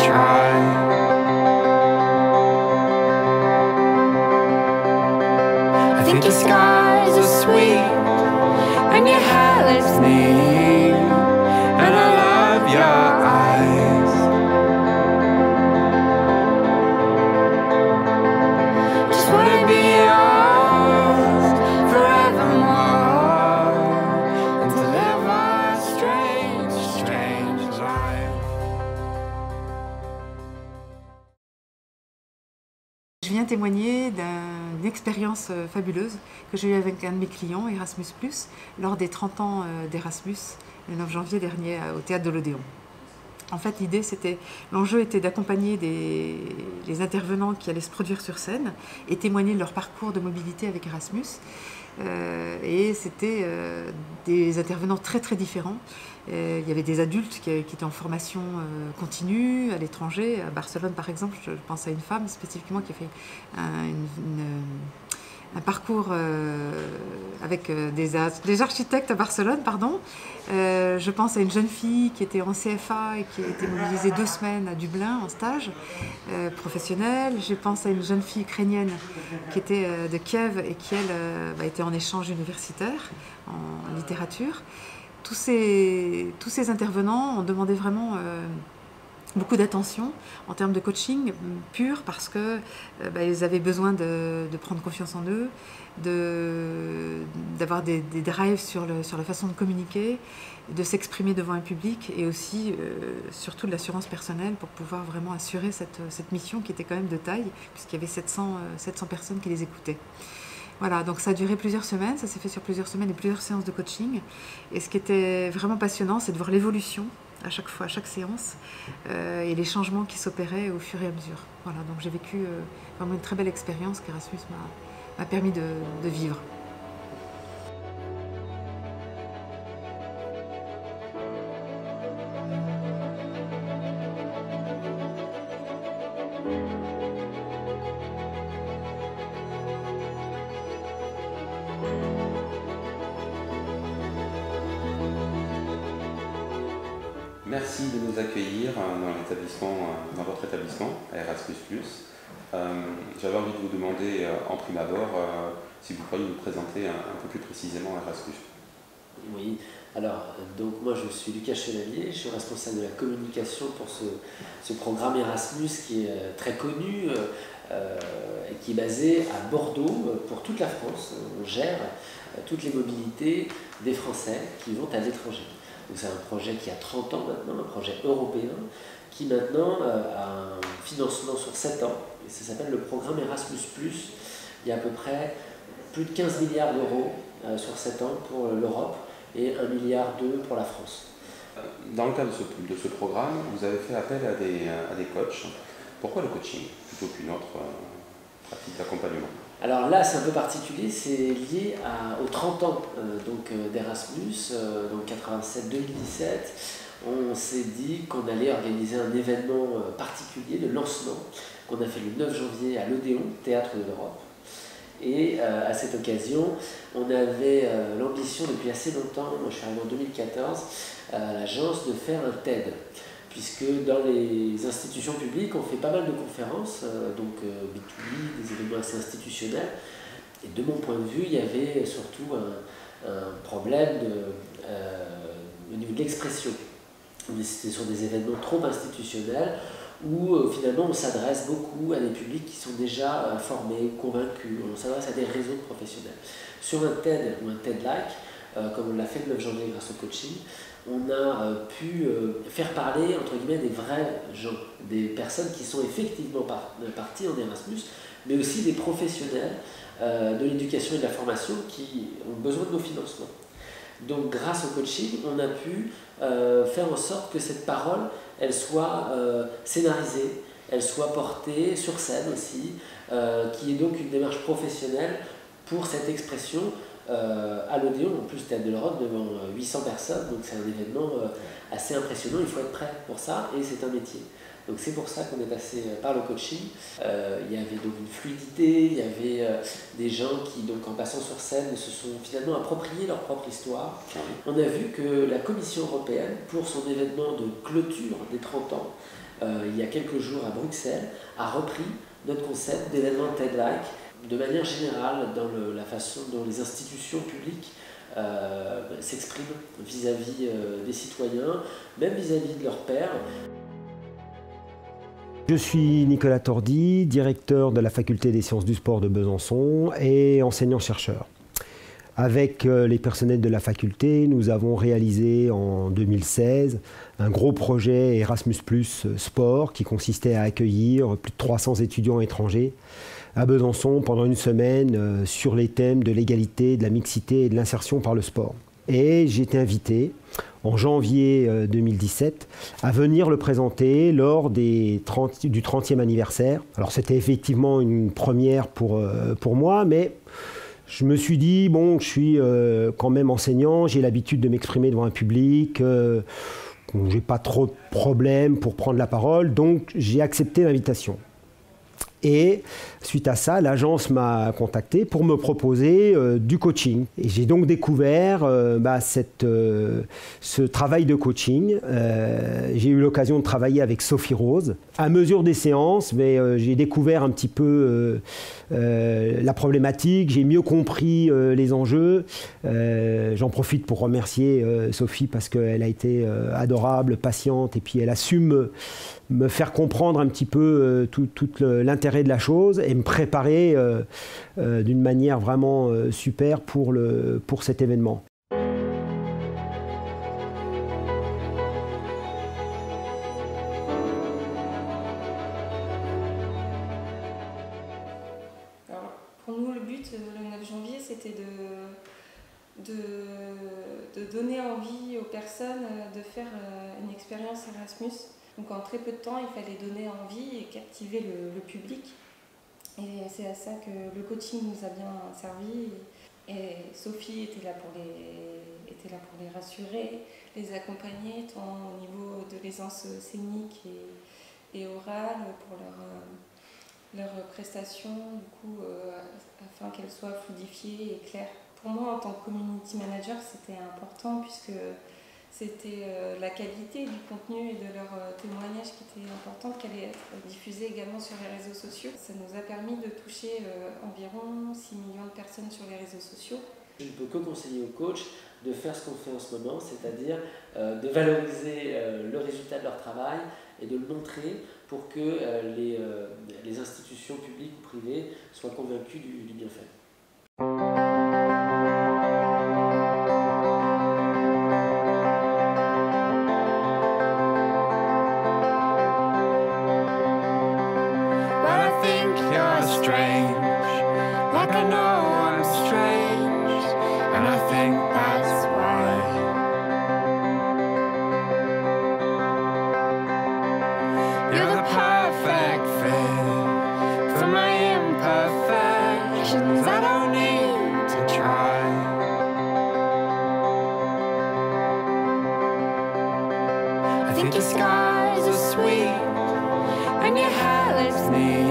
try. I think your skies are sweet and your hair lifts me, and I love your eyes. Just wanna be yours forevermore, and to live a strange, strange life. Je viens témoigner d'une expérience fabuleuse que j'ai eue avec un de mes clients, Erasmus+, lors des 30 ans d'Erasmus, le 9 janvier dernier au Théâtre de l'Odéon. En fait, l'enjeu était d'accompagner les intervenants qui allaient se produire sur scène et témoigner de leur parcours de mobilité avec Erasmus. Et c'était des intervenants très très différents. Il y avait des adultes qui étaient en formation continue à l'étranger. À Barcelone, par exemple, je pense à une femme spécifiquement qui a fait un parcours avec des architectes à Barcelone, pardon. Je pense à une jeune fille qui était en CFA et qui a été mobilisée 2 semaines à Dublin en stage professionnel. Je pense à une jeune fille ukrainienne qui était de Kiev et qui, elle, était en échange universitaire en littérature. Tous ces intervenants ont demandé vraiment beaucoup d'attention en termes de coaching pur parce que ils avaient besoin de prendre confiance en eux, d'avoir des drives sur la façon de communiquer, de s'exprimer devant un public et aussi surtout de l'assurance personnelle pour pouvoir vraiment assurer cette mission qui était quand même de taille puisqu'il y avait 700 personnes qui les écoutaient. Voilà, donc ça a duré plusieurs semaines, ça s'est fait sur plusieurs semaines et plusieurs séances de coaching. Et ce qui était vraiment passionnant, c'est de voir l'évolution à chaque fois, à chaque séance, et les changements qui s'opéraient au fur et à mesure. Voilà, donc j'ai vécu vraiment une très belle expérience qu'Erasmus m'a permis de vivre. Merci de nous accueillir dans votre établissement, à Erasmus+. J'avais envie de vous demander en prime abord si vous pourriez nous présenter un peu plus précisément Erasmus. Oui, alors donc moi je suis Lucas Chevalier, je suis responsable de la communication pour ce programme Erasmus qui est très connu et qui est basé à Bordeaux pour toute la France. On gère toutes les mobilités des Français qui vont à l'étranger. C'est un projet qui a 30 ans maintenant, un projet européen, qui maintenant a un financement sur 7 ans, et ça s'appelle le programme Erasmus+. Il y a à peu près plus de 15 milliards d'euros sur 7 ans pour l'Europe et 1,2 milliard pour la France. Dans le cadre de ce programme, vous avez fait appel à des coachs. Pourquoi le coaching plutôt qu'une autre pratique d'accompagnement? Alors là, c'est un peu particulier, c'est lié aux 30 ans d'Erasmus, donc 87-2017. On s'est dit qu'on allait organiser un événement particulier de lancement qu'on a fait le 9 janvier à l'Odéon, Théâtre de l'Europe. Et à cette occasion, on avait l'ambition depuis assez longtemps, moi je suis arrivé en 2014, à l'agence de faire un TED. Puisque dans les institutions publiques, on fait pas mal de conférences, B2B, des événements assez institutionnels. Et de mon point de vue, il y avait surtout un problème au niveau de l'expression. C'était sur des événements trop institutionnels où finalement on s'adresse beaucoup à des publics qui sont déjà formés, convaincus. On s'adresse à des réseaux professionnels. Sur un TED ou un TED-like, comme on l'a fait le 9 janvier grâce au coaching, on a pu faire parler entre guillemets des vrais gens, des personnes qui sont effectivement parties en Erasmus, mais aussi des professionnels de l'éducation et de la formation qui ont besoin de nos financements. Donc grâce au coaching, on a pu faire en sorte que cette parole, elle soit scénarisée, elle soit portée sur scène aussi, qui est donc une démarche professionnelle pour cette expression à l'Odéon, en plus Théâtre de l'Europe, devant 800 personnes, donc c'est un événement assez impressionnant, il faut être prêt pour ça, et c'est un métier. Donc c'est pour ça qu'on est passé par le coaching. Il y avait donc une fluidité, il y avait des gens qui, donc, en passant sur scène, se sont finalement appropriés leur propre histoire. On a vu que la Commission européenne, pour son événement de clôture des 30 ans, il y a quelques jours à Bruxelles, a repris notre concept d'événement TED-like de manière générale dans la façon dont les institutions publiques s'expriment vis-à-vis des citoyens, même vis-à-vis de leurs pairs. Je suis Nicolas Tordy, directeur de la faculté des sciences du sport de Besançon et enseignant-chercheur. Avec les personnels de la faculté, nous avons réalisé en 2016 un gros projet Erasmus+ Sport qui consistait à accueillir plus de 300 étudiants étrangers à Besançon pendant une semaine sur les thèmes de l'égalité, de la mixité et de l'insertion par le sport. Et j'ai été invité en janvier 2017 à venir le présenter lors du 30e anniversaire. Alors c'était effectivement une première pour moi, mais je me suis dit, bon, je suis quand même enseignant, j'ai l'habitude de m'exprimer devant un public, j'ai pas trop de problèmes pour prendre la parole, donc j'ai accepté l'invitation. Et suite à ça, l'agence m'a contacté pour me proposer du coaching. Et j'ai donc découvert ce travail de coaching. J'ai eu l'occasion de travailler avec Sophie Rose. À mesure des séances, j'ai découvert un petit peu la problématique, j'ai mieux compris les enjeux. J'en profite pour remercier Sophie parce qu'elle a été adorable, patiente, et puis elle a su me faire comprendre un petit peu tout l'intérêt de la chose et me préparer d'une manière vraiment super pour cet événement. Alors, pour nous, le but, le 9 janvier, c'était de donner envie aux personnes de faire une expérience Erasmus. Donc en très peu de temps, il fallait donner envie et captiver le public. Et c'est à ça que le coaching nous a bien servi. Et Sophie était là pour les rassurer, les accompagner, tant au niveau de l'aisance scénique et orale, pour leurs prestations, du coup, afin qu'elles soient fluidifiées et claires. Pour moi, en tant que community manager, c'était important puisque c'était la qualité du contenu et de leur témoignage qui était importante, qu'elle allait être diffusée également sur les réseaux sociaux. Ça nous a permis de toucher environ 6 millions de personnes sur les réseaux sociaux. Je ne peux que conseiller aux coachs de faire ce qu'on fait en ce moment, c'est-à-dire de valoriser le résultat de leur travail et de le montrer pour que les institutions publiques ou privées soient convaincues du bienfait. Like I know I'm strange, and I think that's why. You're the perfect fit for my imperfections. I don't need to try. I think your scars are sweet, and your hair lifts me.